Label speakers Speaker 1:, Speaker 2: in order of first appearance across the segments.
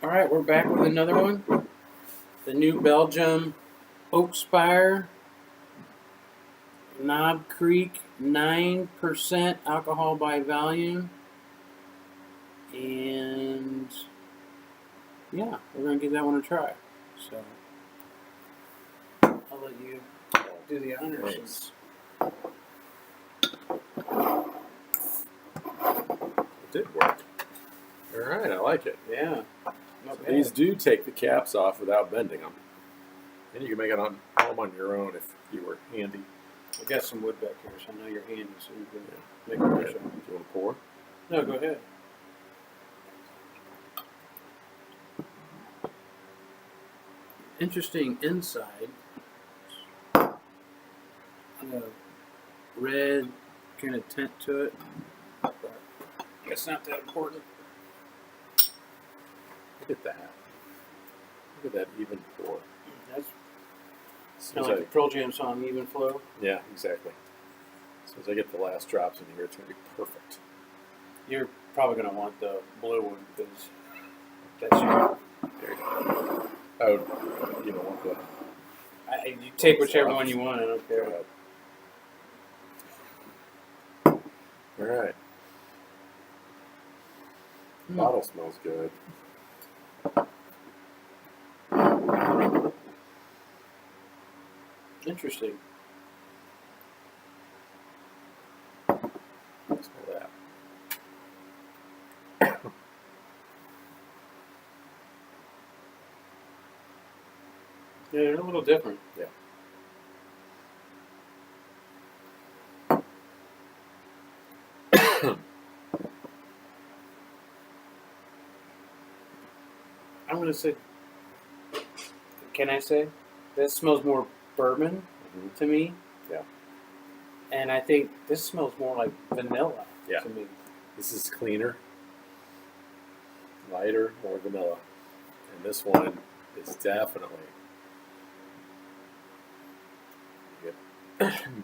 Speaker 1: All right, we're back with another one. The new Belgium Oakspire Knob Creek, 9% alcohol by volume. And yeah, we're going to give that one a try. So I'll let you do the honors.
Speaker 2: It did work. All right, I like it.
Speaker 1: Yeah.
Speaker 2: So these do take the caps off without bending them. And you can make it on home on your own if you were handy.
Speaker 1: I got some wood back here, so I know you're handy, so you can make
Speaker 2: All
Speaker 1: a
Speaker 2: right.
Speaker 1: push.
Speaker 2: Do you want to pour?
Speaker 1: No, go ahead. Interesting inside. Red kind of tint to it. But it's not that important.
Speaker 2: Look at that. Look at that even pour.
Speaker 1: That's
Speaker 2: As
Speaker 1: kind
Speaker 2: soon
Speaker 1: of
Speaker 2: as
Speaker 1: like the Pearl Jam song, Even Flow.
Speaker 2: yeah, exactly. As soon as I get the last drops in here, it's going to be perfect.
Speaker 1: You're probably going to want the blue one because that's your.
Speaker 2: There you go. Oh, you don't want the...
Speaker 1: You take whichever one you want, I don't
Speaker 2: Go
Speaker 1: care.
Speaker 2: ahead. All right. Bottle smells good.
Speaker 1: Interesting.
Speaker 2: Smell that.
Speaker 1: Yeah, they're a little different.
Speaker 2: Yeah.
Speaker 1: I'm going to say, can I say? This smells more bourbon to me.
Speaker 2: Yeah.
Speaker 1: And I think this smells more like vanilla to me.
Speaker 2: This is cleaner, lighter, more vanilla. And this one is definitely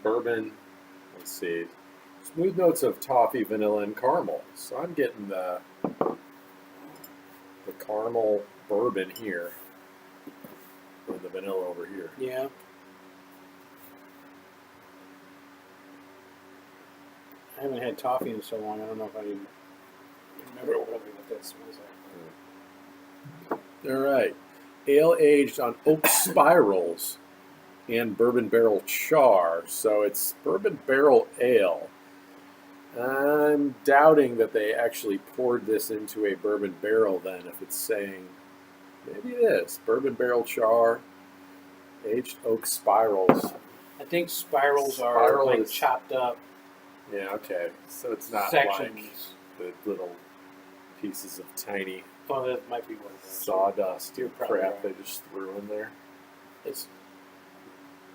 Speaker 2: bourbon. Let's see. Smooth notes of toffee, vanilla, and caramel. So I'm getting the caramel bourbon here and the vanilla over here.
Speaker 1: Yeah. I haven't had toffee in so long. I don't know if I even remember what that smells like.
Speaker 2: All right. Ale aged on oak spirals and bourbon barrel char. So it's bourbon barrel ale. I'm doubting that they actually poured this into a bourbon barrel then, if it's saying, maybe it is. Bourbon barrel char, aged oak spirals.
Speaker 1: I think spirals are
Speaker 2: Spiral
Speaker 1: like
Speaker 2: is-
Speaker 1: chopped up
Speaker 2: Yeah, okay. So it's not
Speaker 1: sections.
Speaker 2: like the little pieces of tiny
Speaker 1: Well, that might be what it is.
Speaker 2: sawdust
Speaker 1: You're
Speaker 2: and
Speaker 1: probably
Speaker 2: crap
Speaker 1: right.
Speaker 2: they just threw in there.
Speaker 1: It's.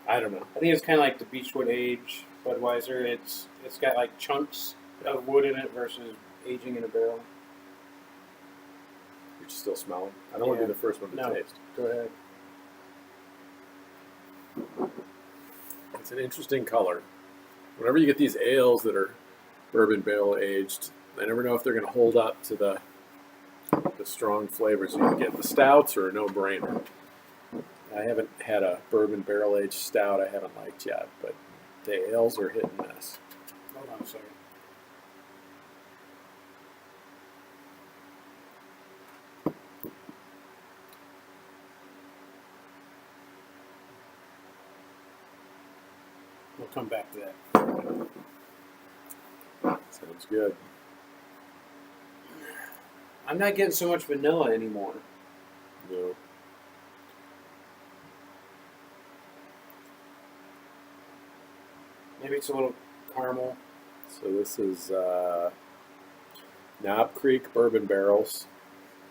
Speaker 2: I don't know.
Speaker 1: I think it's kind of like the Beechwood Age Budweiser. It's got like chunks of wood in it versus aging in a barrel.
Speaker 2: You're still smelling? I don't want to
Speaker 1: Yeah.
Speaker 2: be the first one to
Speaker 1: No.
Speaker 2: taste.
Speaker 1: Go ahead.
Speaker 2: It's an interesting color. Whenever you get these ales that are bourbon barrel aged, I never know if they're going to hold up to the strong flavors you get. The stouts are a no-brainer. I haven't had a bourbon barrel aged stout I haven't liked yet, but the ales are hit and miss.
Speaker 1: Hold on a second. We'll come back to that.
Speaker 2: Sounds good.
Speaker 1: I'm not getting so much vanilla anymore.
Speaker 2: No.
Speaker 1: Maybe it's a little caramel.
Speaker 2: So this is Knob Creek bourbon barrels.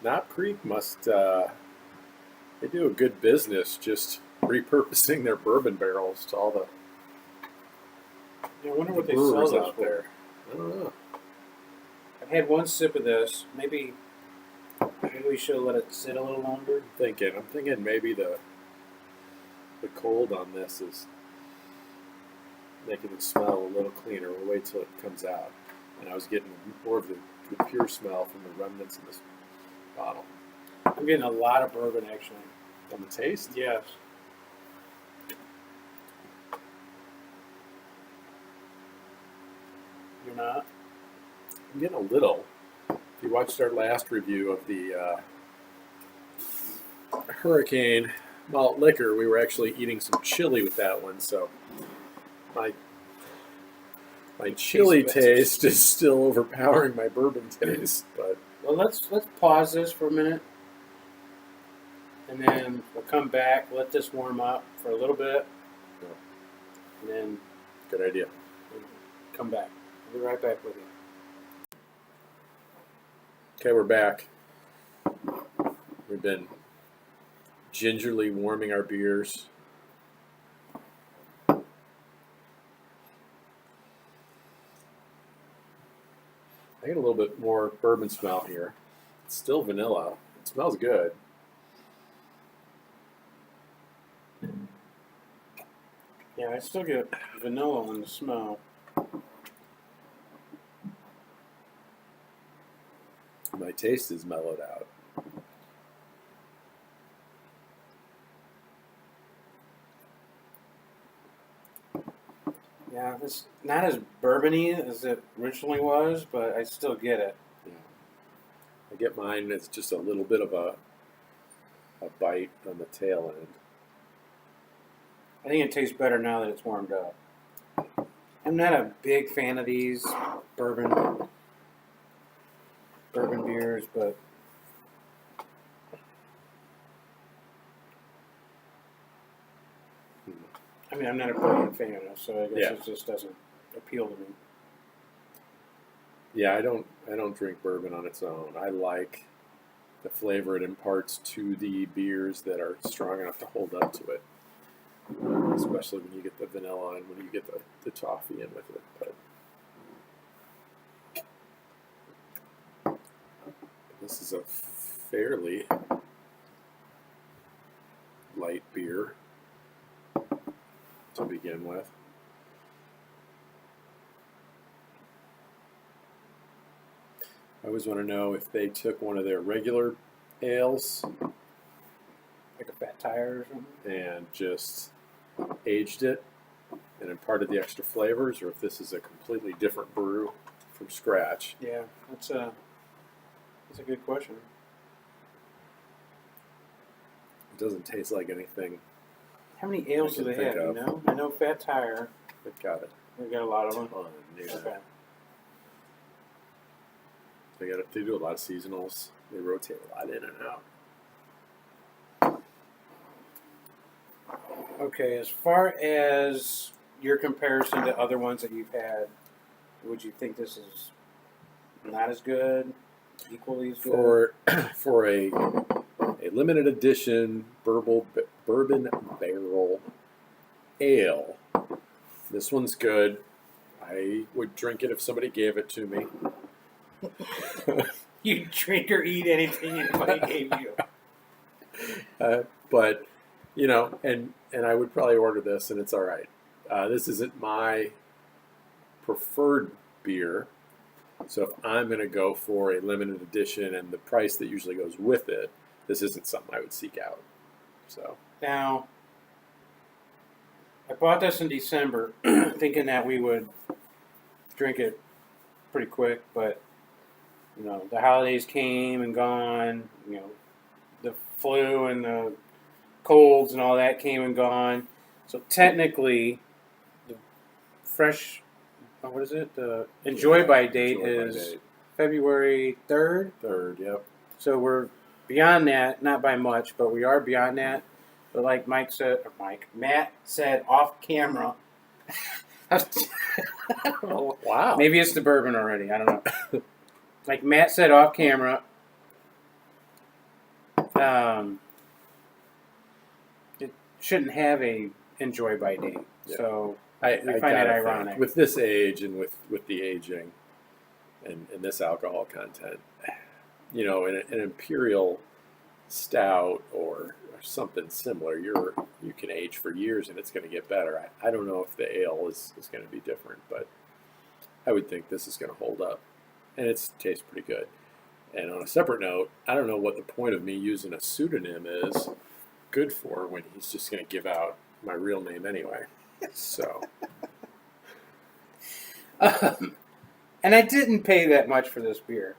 Speaker 2: Knob Creek must they do a good business just repurposing their bourbon barrels to all the
Speaker 1: Yeah, I wonder what they sell
Speaker 2: brewers
Speaker 1: those
Speaker 2: out
Speaker 1: for.
Speaker 2: there. I don't know.
Speaker 1: I've had one sip of this. Maybe we should let it sit a little longer.
Speaker 2: I'm thinking maybe the cold on this is making it smell a little cleaner. We'll wait till it comes out. And I was getting more of the pure smell from the remnants in this bottle.
Speaker 1: I'm getting a lot of bourbon actually.
Speaker 2: On the taste?
Speaker 1: Yes. You're not?
Speaker 2: I'm getting a little. If you watched our last review of the Hurricane malt liquor, we were actually eating some chili with that one, so my chili taste is still overpowering my bourbon taste. But
Speaker 1: Well, let's pause this for a minute, and then we'll come back. Let this warm up for a little bit, and then
Speaker 2: good idea.
Speaker 1: we'll come back. I'll be right back with you.
Speaker 2: Okay, we're back. We've been gingerly warming our beers. I get a little bit more bourbon smell here. It's still vanilla. It smells good.
Speaker 1: Yeah, I still get vanilla on the smell.
Speaker 2: My taste is mellowed out.
Speaker 1: Yeah, it's not as bourbony as it originally was, but I still get it.
Speaker 2: Yeah. I get mine. It's just a little bit of a bite on the tail end.
Speaker 1: I think it tastes better now that it's warmed up. I'm not a big fan of these bourbon beers, but I mean, I'm not a bourbon fan, so I guess it just doesn't appeal to me.
Speaker 2: Yeah, I don't drink bourbon on its own. I like the flavor it imparts to the beers that are strong enough to hold up to it. Especially when you get the vanilla and when you get the toffee in with it. But this is a fairly light beer to begin with. I always want to know if they took one of their regular ales,
Speaker 1: Like a fat tire or something.
Speaker 2: and just aged it and imparted the extra flavors, or if this is a completely different brew from scratch.
Speaker 1: Yeah, that's a good question.
Speaker 2: It doesn't taste like anything.
Speaker 1: How many ales do they have? You know, I know Fat Tire.
Speaker 2: They've got it.
Speaker 1: They got a lot of them.
Speaker 2: Yeah.
Speaker 1: Okay.
Speaker 2: They do a lot of seasonals. They rotate a lot in and out.
Speaker 1: Okay, as far as your comparison to other ones that you've had, would you think this is not as good, equally as good?
Speaker 2: For a limited edition bourbon barrel ale, this one's good. I would drink it if somebody gave it to me.
Speaker 1: You drink or eat anything anybody gave you.
Speaker 2: But, you know, and I would probably order this, and it's all right. This isn't my preferred beer. So if I'm going to go for a limited edition and the price that usually goes with it, this isn't something I would seek out. So
Speaker 1: Now, I bought this in December, thinking that we would drink it pretty quick, but you know, the holidays came and gone. You know, the flu and the colds and all that came and gone. So technically, the fresh, what is it? The enjoy by date is February 3rd.
Speaker 2: 3rd, yep.
Speaker 1: So we're beyond that, not by much, but we are beyond that. But like Matt said off camera.
Speaker 2: Wow.
Speaker 1: Maybe it's the bourbon already. I don't know. Like Matt said off camera, it shouldn't have a enjoy by date.
Speaker 2: Yeah.
Speaker 1: So
Speaker 2: I
Speaker 1: find that ironic.
Speaker 2: With this age and with the aging and this alcohol content, you know, an imperial stout or something similar, you can age for years and it's going to get better. I don't know if the ale is going to be different, but I would think this is going to hold up, and it tastes pretty good. And on a separate note, I don't know what the point of me using a pseudonym is good for when he's just going to give out my real name anyway. So,
Speaker 1: And I didn't pay that much for this beer.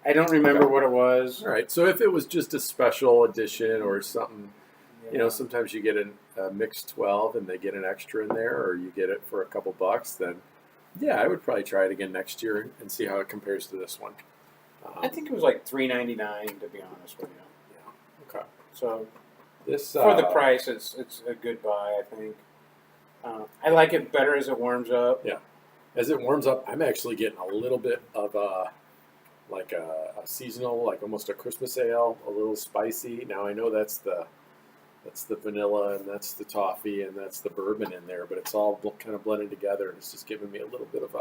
Speaker 1: I don't remember what it was.
Speaker 2: all right. So if it was just a special edition or something, you know,
Speaker 1: Yeah.
Speaker 2: sometimes you get a mixed 12 and they get an extra in there, or you get it for a couple bucks, then yeah, I would probably try it again next year and see how it compares to this one.
Speaker 1: I think it was like $3.99 to be honest with you.
Speaker 2: Yeah. Okay.
Speaker 1: So
Speaker 2: This
Speaker 1: for the price, it's a good buy. I think. I like it better as it warms up.
Speaker 2: as it warms up, I'm actually getting a little bit of a seasonal, like almost a Christmas ale, a little spicy. Now I know that's the vanilla and that's the toffee and that's the bourbon in there, but it's all kind of blended together, and it's just giving me a little bit of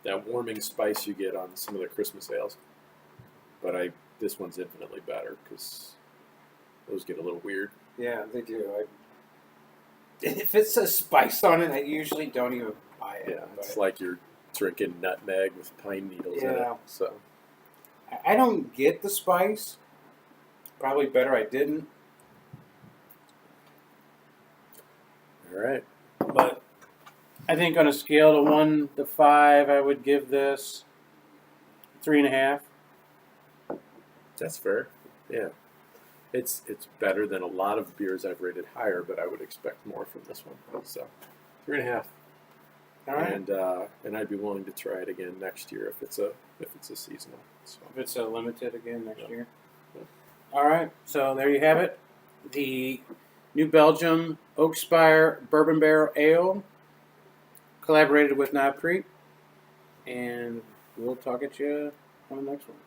Speaker 2: that warming spice you get on some of the Christmas ales. But this one's infinitely better because those get a little weird.
Speaker 1: Yeah, they do. If it says spice on it, I usually don't even buy it.
Speaker 2: Yeah, it's
Speaker 1: but
Speaker 2: like you're drinking nutmeg with pine needles in it.
Speaker 1: Yeah.
Speaker 2: So
Speaker 1: I don't get the spice. Probably better I didn't.
Speaker 2: all right,
Speaker 1: But I think on a scale of 1 to 5, I would give this 3.5.
Speaker 2: that's fair. Yeah, it's better than a lot of beers I've rated higher, but I would expect more from this one. So 3.5.
Speaker 1: All right.
Speaker 2: And I'd be willing to try it again next year if it's a seasonal. So
Speaker 1: If it's a limited again next year.
Speaker 2: Yeah.
Speaker 1: All right. So there you have it. The New Belgium Oakspire Bourbon Barrel Ale, collaborated with Knob Creek. And we'll talk at you on the next one.